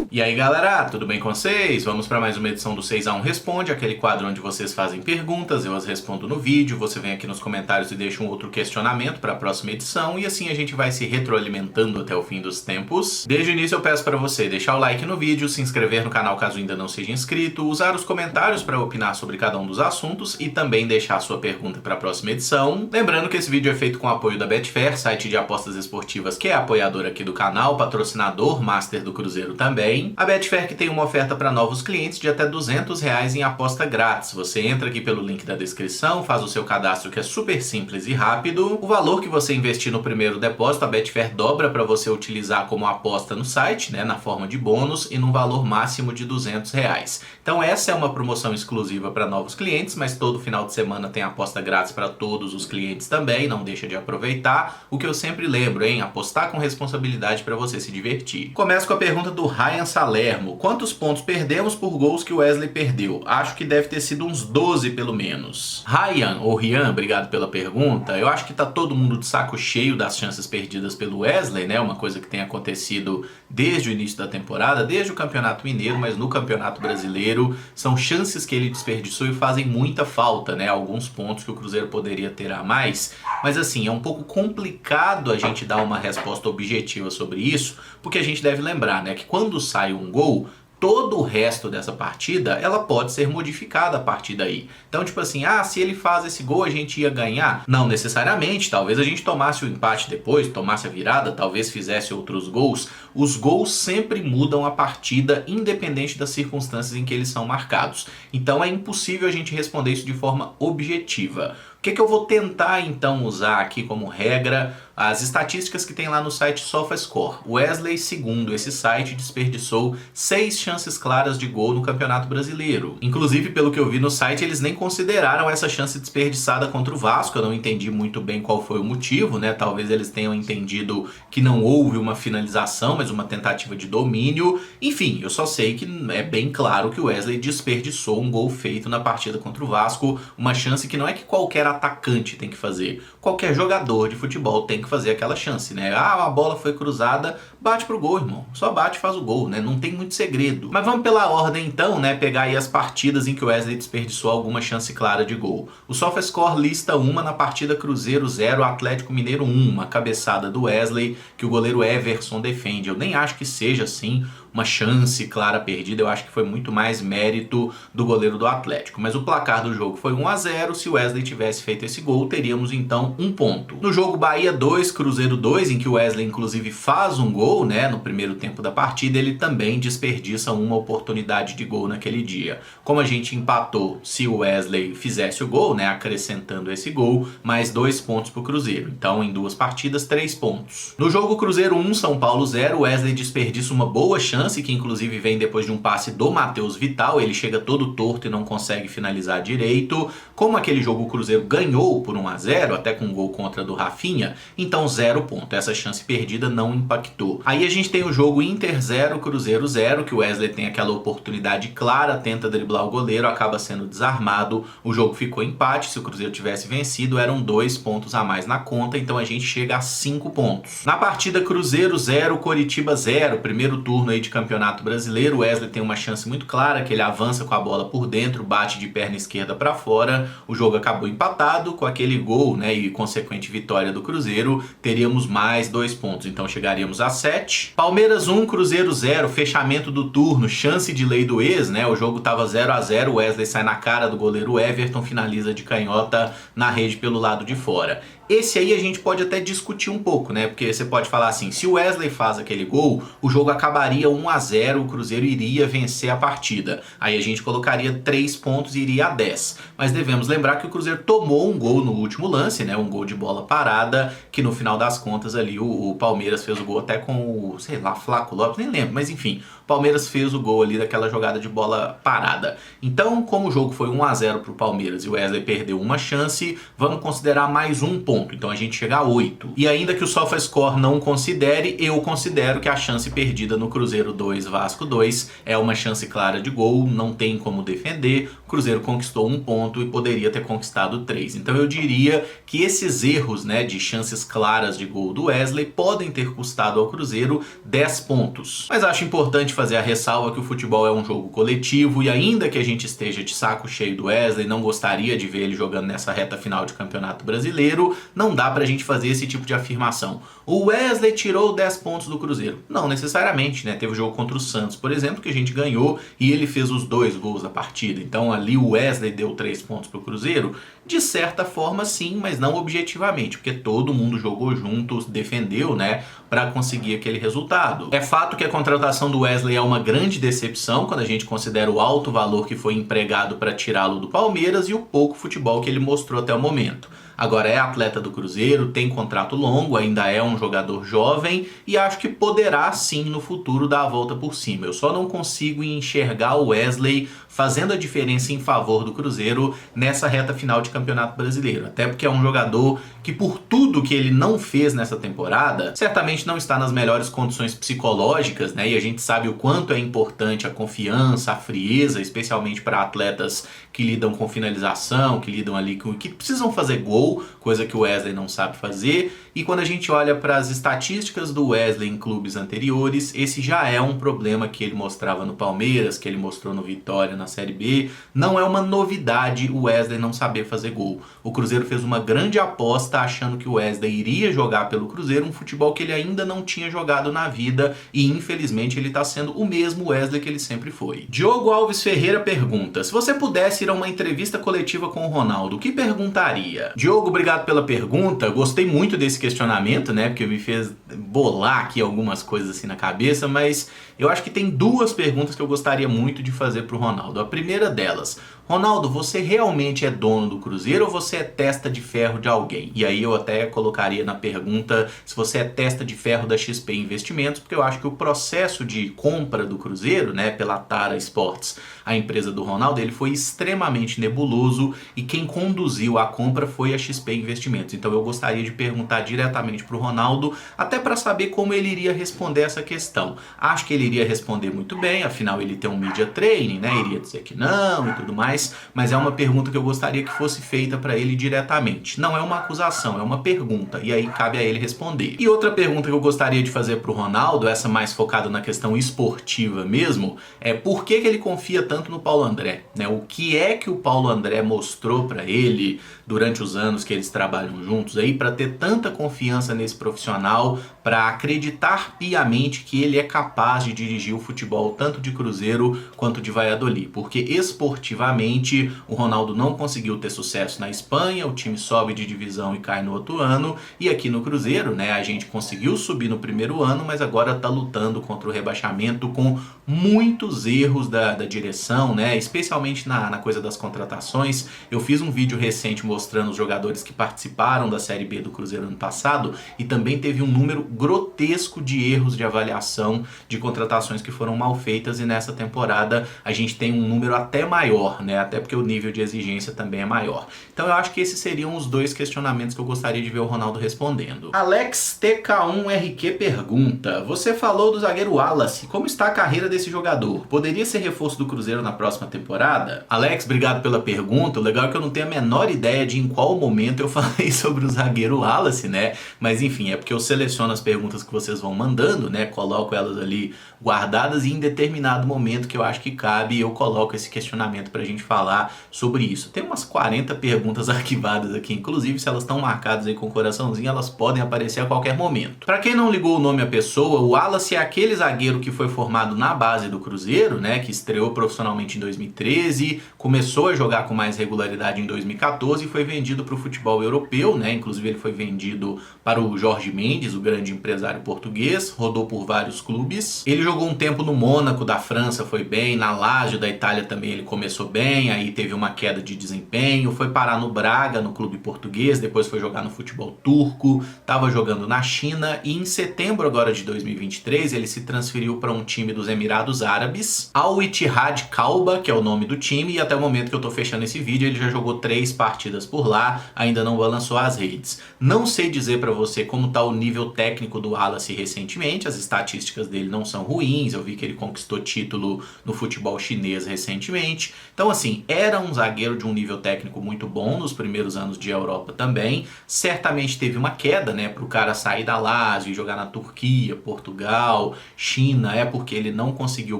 E aí galera, tudo bem com vocês? Vamos para mais uma edição do 6x1 Responde, aquele quadro onde vocês fazem perguntas, eu as respondo no vídeo, você vem aqui nos comentários e deixa um outro questionamento para a próxima edição e assim a gente vai se retroalimentando até o fim dos tempos. Desde o início eu peço para você deixar o like no vídeo, se inscrever no canal caso ainda não seja inscrito, usar os comentários para opinar sobre cada um dos assuntos e também deixar a sua pergunta para a próxima edição. Lembrando que esse vídeo é feito com o apoio da Betfair, site de apostas esportivas que é apoiador aqui do canal, patrocinador, master do Cruzeiro também. A Betfair que tem uma oferta para novos clientes de até R$200 em aposta grátis. Você entra aqui pelo link da descrição, faz o seu cadastro que é super simples e rápido. O valor que você investir no primeiro depósito, a Betfair dobra para você utilizar como aposta no site, né, na forma de bônus e num valor máximo de R$200. Então essa é uma promoção exclusiva para novos clientes, mas todo final de semana tem aposta grátis para todos os clientes também, não deixa de aproveitar. O que eu sempre lembro, hein, apostar com responsabilidade para você se divertir. Começo com a pergunta do Ryan Salermo. Quantos pontos perdemos por gols que o Wesley perdeu? Acho que deve ter sido uns 12 pelo menos. Ryan, ou Rian, obrigado pela pergunta. Eu acho que tá todo mundo de saco cheio das chances perdidas pelo Wesley, né? Uma coisa que tem acontecido desde o início da temporada, desde o Campeonato Mineiro, mas no Campeonato Brasileiro são chances que ele desperdiçou e fazem muita falta, né? Alguns pontos que o Cruzeiro poderia ter a mais. Mas assim, é um pouco complicado a gente dar uma resposta objetiva sobre isso, porque a gente deve lembrar, né, que quando sai um gol, todo o resto dessa partida, ela pode ser modificada a partir daí. Então, tipo assim, se ele faz esse gol, a gente ia ganhar? Não necessariamente, talvez a gente tomasse o empate depois, tomasse a virada, talvez fizesse outros gols. Os gols sempre mudam a partida, independente das circunstâncias em que eles são marcados. Então é impossível a gente responder isso de forma objetiva. O que eu vou tentar então usar aqui como regra? As estatísticas que tem lá no site SofaScore. Wesley, segundo esse site, desperdiçou 6 chances claras de gol no Campeonato Brasileiro. Inclusive, pelo que eu vi no site, eles nem consideraram essa chance desperdiçada contra o Vasco. Eu não entendi muito bem qual foi o motivo, né? Talvez eles tenham entendido que não houve uma finalização, mas uma tentativa de domínio. Enfim, eu só sei que é bem claro que o Wesley desperdiçou um gol feito na partida contra o Vasco. Uma chance que não é que qualquer atacante tem que fazer. Qualquer jogador de futebol tem que fazer aquela chance, né? A bola foi cruzada, bate pro gol, irmão. Só bate e faz o gol, né? Não tem muito segredo. Mas vamos pela ordem então, né? Pegar aí as partidas em que o Wesley desperdiçou alguma chance clara de gol. O SofaScore lista uma na partida Cruzeiro 0, Atlético Mineiro 1. Uma cabeçada do Wesley que o goleiro Everson defende. Eu nem acho que seja assim uma chance clara perdida, eu acho que foi muito mais mérito do goleiro do Atlético. Mas o placar do jogo foi 1-0, se o Wesley tivesse feito esse gol, teríamos então um ponto. No jogo Bahia 2, Cruzeiro 2, em que o Wesley inclusive faz um gol, né, no primeiro tempo da partida, ele também desperdiça uma oportunidade de gol naquele dia. Como a gente empatou se o Wesley fizesse o gol, né, acrescentando esse gol, mais 2 pontos para o Cruzeiro. Então em 2 partidas, 3 pontos. No jogo Cruzeiro 1, São Paulo 0, o Wesley desperdiça uma boa chance, que inclusive vem depois de um passe do Matheus Vital. Ele chega todo torto e não consegue finalizar direito. Como aquele jogo o Cruzeiro ganhou por 1-0, até com um gol contra do Rafinha, então 0 ponto. Essa chance perdida não impactou. Aí a gente tem o jogo Inter 0, Cruzeiro 0, que o Wesley tem aquela oportunidade clara, tenta driblar o goleiro, acaba sendo desarmado. O jogo ficou empate. Se o Cruzeiro tivesse vencido, eram 2 pontos a mais na conta, então a gente chega a 5 pontos. Na partida Cruzeiro 0, Coritiba 0, primeiro turno aí de Campeonato Brasileiro, o Wesley tem uma chance muito clara, que ele avança com a bola por dentro, bate de perna esquerda para fora. O jogo acabou empatado. Com aquele gol, né, e consequente vitória do Cruzeiro, teríamos mais 2 pontos, então chegaríamos a 7. Palmeiras 1, Cruzeiro 0, fechamento do turno, chance de lei do ex, né? O jogo tava 0-0, o Wesley sai na cara do goleiro Everton, finaliza de canhota na rede pelo lado de fora. Esse aí a gente pode até discutir um pouco, né? Porque você pode falar assim, se o Wesley faz aquele gol, o jogo acabaria 1-0, o Cruzeiro iria vencer a partida. Aí a gente colocaria 3 pontos e iria a 10. Mas devemos lembrar que o Cruzeiro tomou um gol no último lance, né? Um gol de bola parada, que no final das contas ali o Palmeiras fez o gol até com o, sei lá, Flaco Lopes, nem lembro, mas enfim, o Palmeiras fez o gol ali daquela jogada de bola parada. Então, como o jogo foi 1-0 pro Palmeiras e o Wesley perdeu uma chance, vamos considerar mais um ponto. ponto. Então a gente chega a 8. E ainda que o SofaScore não considere, eu considero que a chance perdida no Cruzeiro 2, Vasco 2 é uma chance clara de gol, não tem como defender. O Cruzeiro conquistou 1 ponto e poderia ter conquistado 3. Então eu diria que esses erros, né, de chances claras de gol do Wesley podem ter custado ao Cruzeiro 10 pontos. Mas acho importante fazer a ressalva que o futebol é um jogo coletivo e ainda que a gente esteja de saco cheio do Wesley, não gostaria de ver ele jogando nessa reta final de Campeonato Brasileiro, não dá pra gente fazer esse tipo de afirmação. O Wesley tirou 10 pontos do Cruzeiro. Não necessariamente, né? Teve o jogo contra o Santos, por exemplo, que a gente ganhou e ele fez os 2 gols da partida. Então ali o Wesley deu 3 pontos pro Cruzeiro. De certa forma sim, mas não objetivamente, porque todo mundo jogou juntos, defendeu, né, para conseguir aquele resultado. É fato que a contratação do Wesley é uma grande decepção quando a gente considera o alto valor que foi empregado para tirá-lo do Palmeiras e o pouco futebol que ele mostrou até o momento. Agora é atleta do Cruzeiro, tem contrato longo, ainda é um jogador jovem e acho que poderá sim no futuro dar a volta por cima. Eu só não consigo enxergar o Wesley fazendo a diferença em favor do Cruzeiro nessa reta final de Campeonato Brasileiro. Até porque é um jogador que por tudo que ele não fez nessa temporada, certamente não está nas melhores condições psicológicas, né? E a gente sabe o quanto é importante a confiança, a frieza, especialmente para atletas que lidam com finalização, que lidam ali com que precisam fazer gol, coisa que o Wesley não sabe fazer. E quando a gente olha para as estatísticas do Wesley em clubes anteriores, esse já é um problema que ele mostrava no Palmeiras, que ele mostrou no Vitória na Série B. Não é uma novidade o Wesley não saber fazer gol. O Cruzeiro fez uma grande aposta achando que o Wesley iria jogar pelo Cruzeiro um futebol que ele ainda não tinha jogado na vida e infelizmente ele está sendo o mesmo Wesley que ele sempre foi. Diogo Alves Ferreira pergunta: se você pudesse ir a uma entrevista coletiva com o Ronaldo, o que perguntaria? Diogo, obrigado pela pergunta. Gostei muito desse questionamento, né? Porque me fez bolar aqui algumas coisas assim na cabeça, mas eu acho que tem 2 perguntas que eu gostaria muito de fazer pro Ronaldo. A primeira delas: Ronaldo, você realmente é dono do Cruzeiro ou você é testa de ferro de alguém? E aí eu até colocaria na pergunta se você é testa de ferro da XP Investimentos, porque eu acho que o processo de compra do Cruzeiro, né, pela Tara Sports, a empresa do Ronaldo, ele foi extremamente nebuloso e quem conduziu a compra foi a XP Investimentos. Então eu gostaria de perguntar diretamente para o Ronaldo, até para saber como ele iria responder essa questão. Acho que ele iria responder muito bem, afinal ele tem um media training, né, iria dizer que não e tudo mais, mas é uma pergunta que eu gostaria que fosse feita para ele diretamente. Não é uma acusação, é uma pergunta, e aí cabe a ele responder. E outra pergunta que eu gostaria de fazer para o Ronaldo, essa mais focada na questão esportiva mesmo, é por que ele confia tanto no Paulo André, né? O que é que o Paulo André mostrou para ele durante os anos que eles trabalham juntos aí para ter tanta confiança nesse profissional, para acreditar piamente que ele é capaz de dirigir o futebol tanto de Cruzeiro quanto de Valladolid, porque esportivamente o Ronaldo não conseguiu ter sucesso na Espanha, o time sobe de divisão e cai no outro ano, e aqui no Cruzeiro, né, a gente conseguiu subir no primeiro ano, mas agora está lutando contra o rebaixamento com muitos erros da direção, né, especialmente na coisa das contratações. Eu fiz um vídeo recente mostrando os jogadores que participaram da Série B do Cruzeiro ano passado e também teve um número grotesco de erros de avaliação de contratações que foram mal feitas, e nessa temporada a gente tem um número até maior, né? Até porque o nível de exigência também é maior. Então eu acho que esses seriam os 2 questionamentos que eu gostaria de ver o Ronaldo respondendo. Alex TK1RQ pergunta: você falou do zagueiro Wallace, como está a carreira desse jogador? Poderia ser reforço do Cruzeiro na próxima temporada? Alex, obrigado pela pergunta. O legal é que eu não tenho a menor ideia de em qual momento eu falei sobre o zagueiro Wallace, né? Mas enfim, é porque eu seleciono as perguntas que vocês vão mandando, né? Coloco elas ali guardadas e em determinado momento que eu acho que cabe, eu coloco esse questionamento pra gente falar sobre isso. Tem umas 40 perguntas arquivadas aqui, inclusive se elas estão marcadas aí com coraçãozinho, elas podem aparecer a qualquer momento. Pra quem não ligou o nome à pessoa, o Wallace é aquele zagueiro que foi formado na base do Cruzeiro, né? Que estreou profissionalmente em 2013, começou a jogar com mais regularidade em 2014 e foi vendido para o futebol europeu, né? Inclusive ele foi vendido para o Jorge Mendes, o grande grande empresário português, rodou por vários clubes. Ele jogou um tempo no Mônaco da França, foi bem, na Lazio da Itália também ele começou bem, aí teve uma queda de desempenho, foi parar no Braga, no clube português, depois foi jogar no futebol turco, estava jogando na China e em setembro agora de 2023 ele se transferiu para um time dos Emirados Árabes, Al Ittihad Kalba, que é o nome do time, e até o momento que eu tô fechando esse vídeo ele já jogou 3 partidas por lá, ainda não balançou as redes. Não sei dizer para você como tá o nível técnico do Wallace recentemente, as estatísticas dele não são ruins, eu vi que ele conquistou título no futebol chinês recentemente, então assim, era um zagueiro de um nível técnico muito bom nos primeiros anos de Europa também, certamente teve uma queda, né, pro cara sair da Lazio e jogar na Turquia, Portugal, China, é porque ele não conseguiu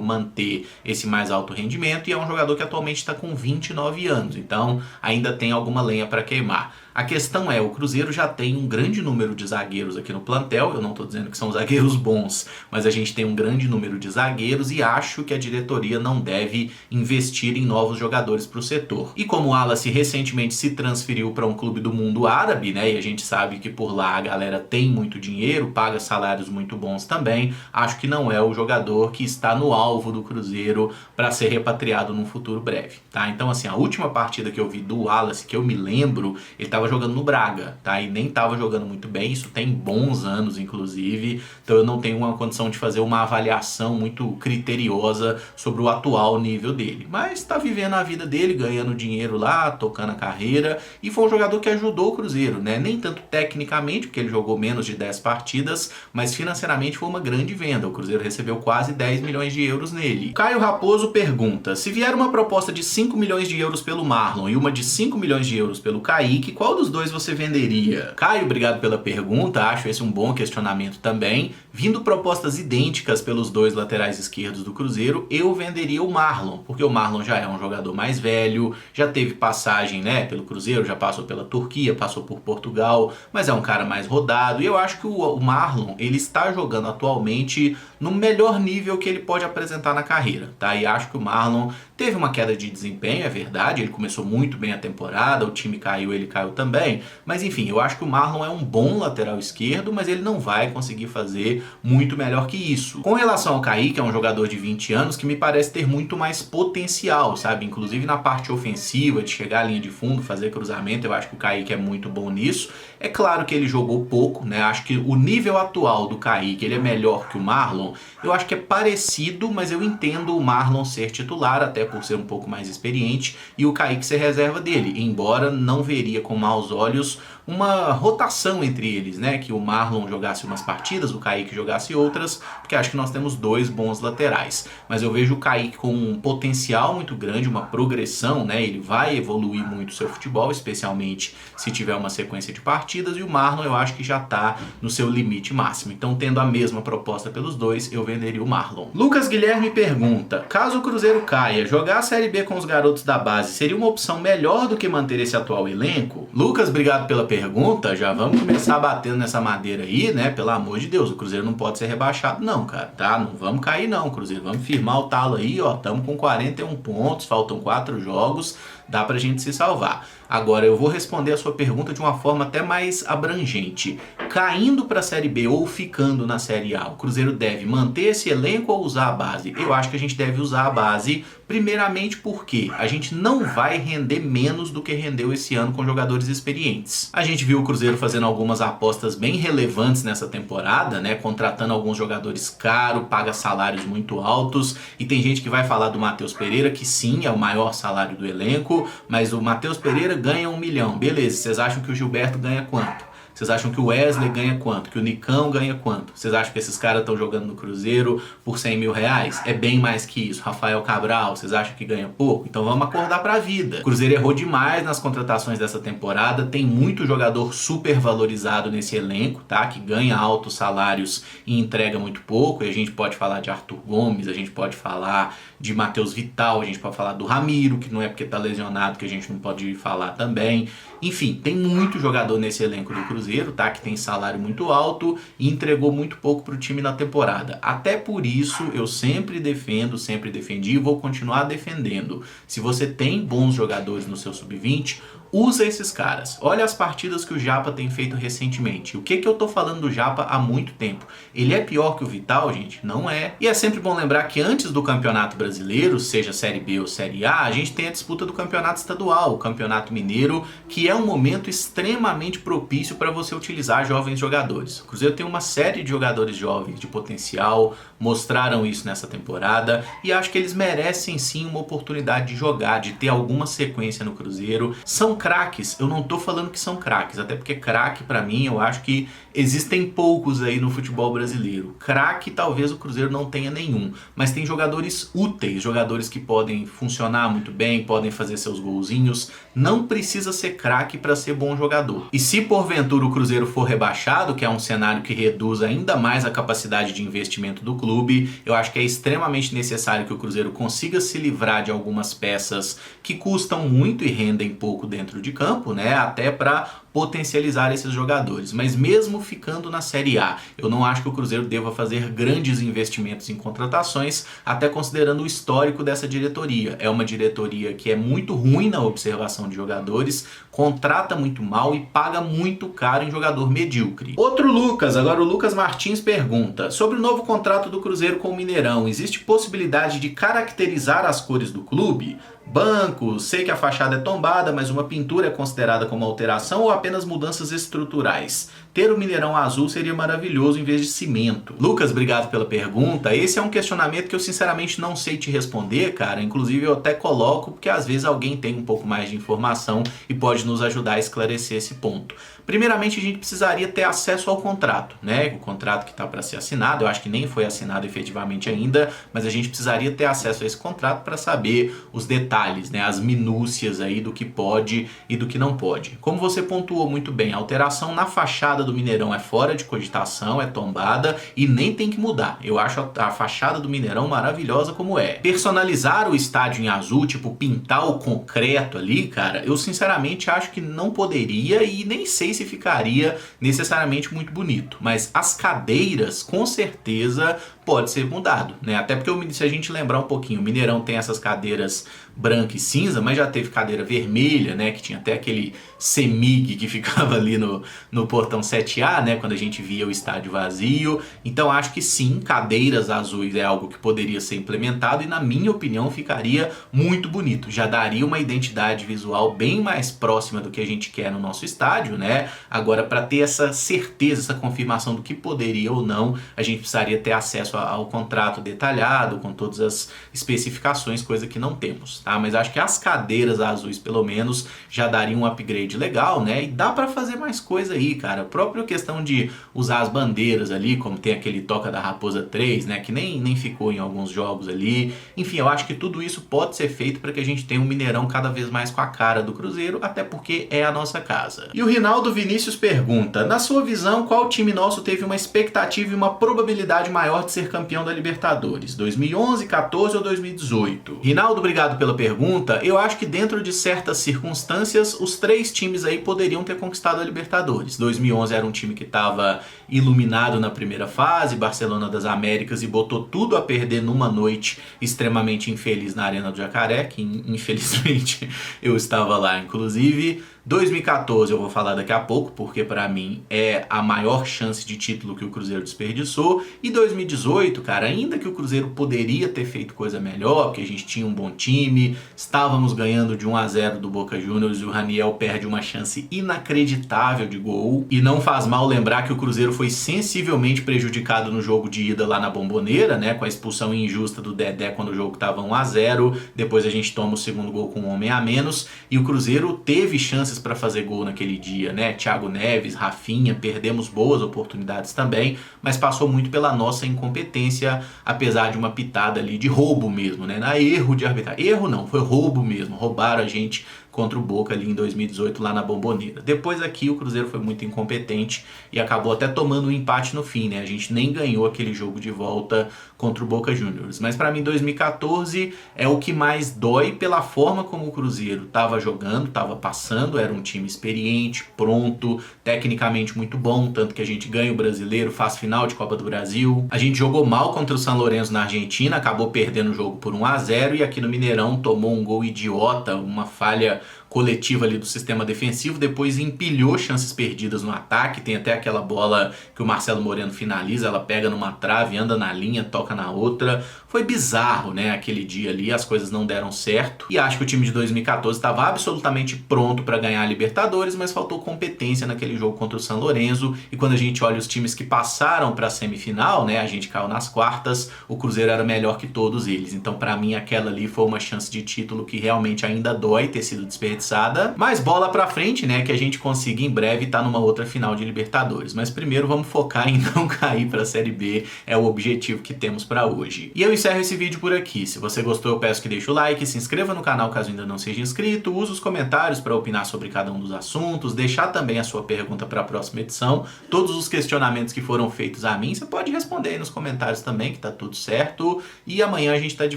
manter esse mais alto rendimento e é um jogador que atualmente está com 29 anos, então ainda tem alguma lenha para queimar. A questão é, o Cruzeiro já tem um grande número de zagueiros aqui no plantel, eu não estou dizendo que são zagueiros bons, mas a gente tem um grande número de zagueiros e acho que a diretoria não deve investir em novos jogadores para o setor. E como o Wallace recentemente se transferiu para um clube do mundo árabe, né, e a gente sabe que por lá a galera tem muito dinheiro, paga salários muito bons também, acho que não é o jogador que está no alvo do Cruzeiro para ser repatriado num futuro breve, tá? Então assim, a última partida que eu vi do Wallace, que eu me lembro, ele estava jogando no Braga, tá? E nem estava jogando muito bem, isso tem bons anos, inclusive, então eu não tenho uma condição de fazer uma avaliação muito criteriosa sobre o atual nível dele. Mas está vivendo a vida dele, ganhando dinheiro lá, tocando a carreira, e foi um jogador que ajudou o Cruzeiro, né? Nem tanto tecnicamente, porque ele jogou menos de 10 partidas, mas financeiramente foi uma grande venda. O Cruzeiro recebeu quase 10 milhões de euros nele. Caio Raposo pergunta, se vier uma proposta de 5 milhões de euros pelo Marlon e uma de 5 milhões de euros pelo Kaique, qual dos dois você venderia? Caio, obrigado pela pergunta, acho esse um bom questionamento também. Vindo propostas idênticas pelos dois laterais esquerdos do Cruzeiro, eu venderia o Marlon, porque o Marlon já é um jogador mais velho, já teve passagem, né, pelo Cruzeiro, já passou pela Turquia, passou por Portugal, mas é um cara mais rodado, e eu acho que o Marlon, ele está jogando atualmente no melhor nível que ele pode apresentar na carreira, tá? E acho que o Marlon teve uma queda de desempenho, é verdade, ele começou muito bem a temporada, o time caiu, ele caiu também, mas enfim, eu acho que o Marlon é um bom lateral esquerdo, mas ele não vai conseguir fazer muito melhor que isso. Com relação ao Kaique, é um jogador de 20 anos que me parece ter muito mais potencial, sabe? Inclusive na parte ofensiva, de chegar à linha de fundo, fazer cruzamento, eu acho que o Kaique é muito bom nisso. É claro que ele jogou pouco, né? Acho que o nível atual do Kaique, ele é melhor que o Marlon. Eu acho que é parecido, mas eu entendo o Marlon ser titular, até por ser um pouco mais experiente, e o Kaique ser reserva dele, embora não veria com maus olhos uma rotação entre eles, né? Que o Marlon jogasse umas partidas, o Kaique jogasse outras, porque acho que nós temos dois bons laterais. Mas eu vejo o Kaique com um potencial muito grande, uma progressão, né? Ele vai evoluir muito o seu futebol, especialmente se tiver uma sequência de partidas, e o Marlon eu acho que já está no seu limite máximo. Então, tendo a mesma proposta pelos dois, eu venderia o Marlon. Lucas Guilherme pergunta, caso o Cruzeiro caia, jogar a Série B com os garotos da base seria uma opção melhor do que manter esse atual elenco? Lucas, obrigado pela pergunta, já vamos começar batendo nessa madeira aí, né? Pelo amor de Deus, o Cruzeiro não pode ser rebaixado não, cara, tá? Não vamos cair não, Cruzeiro, vamos firmar o talo aí, ó, estamos com 41 pontos, faltam 4 jogos, dá pra gente se salvar. Agora, eu vou responder a sua pergunta de uma forma até mais abrangente. Caindo para a Série B ou ficando na Série A, o Cruzeiro deve manter esse elenco ou usar a base? Eu acho que a gente deve usar a base, primeiramente porque a gente não vai render menos do que rendeu esse ano com jogadores experientes. A gente viu o Cruzeiro fazendo algumas apostas bem relevantes nessa temporada, né? Contratando alguns jogadores caros, paga salários muito altos, e tem gente que vai falar do Matheus Pereira, que sim, é o maior salário do elenco, mas o Matheus Pereira ganha 1 milhão, beleza, vocês acham que o Gilberto ganha quanto? Vocês acham que o Wesley ganha quanto? Que o Nicão ganha quanto? Vocês acham que esses caras estão jogando no Cruzeiro por 100 mil reais? É bem mais que isso. Rafael Cabral, vocês acham que ganha pouco? Então vamos acordar pra vida. O Cruzeiro errou demais nas contratações dessa temporada, tem muito jogador super valorizado nesse elenco, tá? Que ganha altos salários e entrega muito pouco, e a gente pode falar de Arthur Gomes, a gente pode falar de Matheus Vital, a gente pode falar do Ramiro, que não é porque tá lesionado que a gente não pode falar também. Enfim, tem muito jogador nesse elenco do Cruzeiro, tá? Que tem salário muito alto e entregou muito pouco pro time na temporada. Até por isso, eu sempre defendo, sempre defendi e vou continuar defendendo. Se você tem bons jogadores no seu sub-20, usa esses caras. Olha as partidas que o Japa tem feito recentemente. O que eu tô falando do Japa há muito tempo? Ele é pior que o Vital, gente? Não é. E é sempre bom lembrar que antes do Campeonato Brasileiro, seja Série B ou Série A, a gente tem a disputa do Campeonato Estadual, o Campeonato Mineiro, que é um momento extremamente propício para você utilizar jovens jogadores. O Cruzeiro tem uma série de jogadores jovens de potencial, mostraram isso nessa temporada e acho que eles merecem sim uma oportunidade de jogar, de ter alguma sequência no Cruzeiro. São craques, eu não tô falando que são craques, até porque craque pra mim eu acho que existem poucos aí no futebol brasileiro. Craque talvez o Cruzeiro não tenha nenhum, mas tem jogadores úteis, jogadores que podem funcionar muito bem, podem fazer seus golzinhos. Não precisa ser craque para ser bom jogador. E se porventura o Cruzeiro for rebaixado, que é um cenário que reduz ainda mais a capacidade de investimento do clube, eu acho que é extremamente necessário que o Cruzeiro consiga se livrar de algumas peças que custam muito e rendem pouco dentro de campo, né? Até para potencializar esses jogadores. Mas mesmo ficando na Série A, eu não acho que o Cruzeiro deva fazer grandes investimentos em contratações, até considerando o histórico dessa diretoria. É uma diretoria que é muito ruim na observação de jogadores, contrata muito mal e paga muito caro em jogador medíocre. Outro Lucas, agora o Lucas Martins pergunta: sobre o novo contrato do Cruzeiro com o Mineirão, existe possibilidade de caracterizar as cores do clube? Banco, sei que a fachada é tombada, mas uma pintura é considerada como alteração ou apenas mudanças estruturais? Ter o Mineirão azul seria maravilhoso em vez de cimento. Lucas, obrigado pela pergunta. Esse é um questionamento que eu sinceramente não sei te responder, cara. Inclusive eu até coloco porque às vezes alguém tem um pouco mais de informação e pode nos ajudar a esclarecer esse ponto. Primeiramente, a gente precisaria ter acesso ao contrato, né? O contrato que está para ser assinado, eu acho que nem foi assinado efetivamente ainda, mas a gente precisaria ter acesso a esse contrato para saber os detalhes, né? As minúcias aí do que pode e do que não pode. Como você pontuou muito bem, a alteração na fachada do Mineirão é fora de cogitação, é tombada e nem tem que mudar. Eu acho a fachada do Mineirão maravilhosa como é. Personalizar o estádio em azul, tipo pintar o concreto ali, cara, eu sinceramente acho que não poderia e nem sei se ficaria necessariamente muito bonito, mas as cadeiras com certeza pode ser mudado, né? Até porque se a gente lembrar um pouquinho, o Mineirão tem essas cadeiras branca e cinza, mas já teve cadeira vermelha, né? Que tinha até aquele semig que ficava ali no portão 7A, né? Quando a gente via o estádio vazio. Então acho que sim, cadeiras azuis é algo que poderia ser implementado e na minha opinião ficaria muito bonito. Já daria uma identidade visual bem mais próxima do que a gente quer no nosso estádio, né? Agora, para ter essa certeza, essa confirmação do que poderia ou não, a gente precisaria ter acesso ao contrato detalhado, com todas as especificações, coisa que não temos, tá? Mas acho que as cadeiras azuis, pelo menos, já dariam um upgrade legal, né? E dá pra fazer mais coisa aí, cara. A própria questão de usar as bandeiras ali, como tem aquele Toca da Raposa 3, né? Que nem ficou em alguns jogos ali. Enfim, eu acho que tudo isso pode ser feito para que a gente tenha um Mineirão cada vez mais com a cara do Cruzeiro, até porque é a nossa casa. E o Rinaldo Vinícius pergunta: na sua visão, qual time nosso teve uma expectativa e uma probabilidade maior de ser campeão da Libertadores? 2011, 14 ou 2018? Rinaldo, obrigado pela pergunta. Eu acho que dentro de certas circunstâncias, os três times aí poderiam ter conquistado a Libertadores. 2011 era um time que estava iluminado na primeira fase, Barcelona das Américas, e botou tudo a perder numa noite extremamente infeliz na Arena do Jacaré, que infelizmente eu estava lá, inclusive. 2014 eu vou falar daqui a pouco, porque para mim é a maior chance de título que o Cruzeiro desperdiçou. E 2018, cara, ainda que o Cruzeiro poderia ter feito coisa melhor, porque a gente tinha um bom time, estávamos ganhando de 1-0 do Boca Juniors e o Raniel perde uma chance inacreditável de gol. E não faz mal lembrar que o Cruzeiro foi sensivelmente prejudicado no jogo de ida lá na Bomboneira, né, com a expulsão injusta do Dedé quando o jogo estava 1-0. Depois a gente toma o segundo gol com um homem a menos e o Cruzeiro teve chances para fazer gol naquele dia, né? Thiago Neves, Rafinha, perdemos boas oportunidades também, mas passou muito pela nossa incompetência, apesar de uma pitada ali de roubo mesmo, né? Na erro de arbitragem. Erro não, foi roubo mesmo. Roubaram a gente contra o Boca ali em 2018 lá na Bomboneira. Depois aqui o Cruzeiro foi muito incompetente e acabou até tomando um empate no fim, né? A gente nem ganhou aquele jogo de volta contra o Boca Juniors. Mas para mim 2014 é o que mais dói pela forma como o Cruzeiro estava jogando, estava passando, era um time experiente, pronto, tecnicamente muito bom, tanto que a gente ganha o Brasileiro, faz final de Copa do Brasil. A gente jogou mal contra o San Lorenzo na Argentina, acabou perdendo o jogo por 1-0 e aqui no Mineirão tomou um gol idiota, uma falha coletiva ali do sistema defensivo, depois empilhou chances perdidas no ataque. Tem até aquela bola que o Marcelo Moreno finaliza, ela pega numa trave, anda na linha, toca na outra. Foi bizarro, né? Aquele dia ali, as coisas não deram certo. E acho que o time de 2014 estava absolutamente pronto para ganhar a Libertadores, mas faltou competência naquele jogo contra o San Lorenzo. E quando a gente olha os times que passaram para a semifinal, né? A gente caiu nas quartas, o Cruzeiro era melhor que todos eles. Então, para mim, aquela ali foi uma chance de título que realmente ainda dói ter sido desperdiçada. Mas bola pra frente, né? Que a gente consiga em breve estar numa outra final de Libertadores. Mas primeiro vamos focar em não cair para a Série B, é o objetivo que temos para hoje. E eu encerro esse vídeo por aqui. Se você gostou, eu peço que deixe o like, se inscreva no canal caso ainda não seja inscrito, use os comentários para opinar sobre cada um dos assuntos, deixar também a sua pergunta para a próxima edição. Todos os questionamentos que foram feitos a mim, você pode responder aí nos comentários também, que tá tudo certo. E amanhã a gente tá de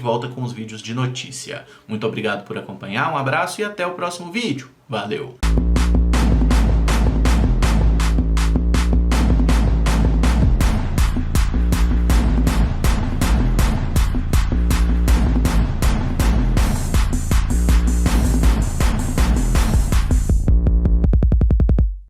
volta com os vídeos de notícia. Muito obrigado por acompanhar, um abraço e até o próximo vídeo. Valeu!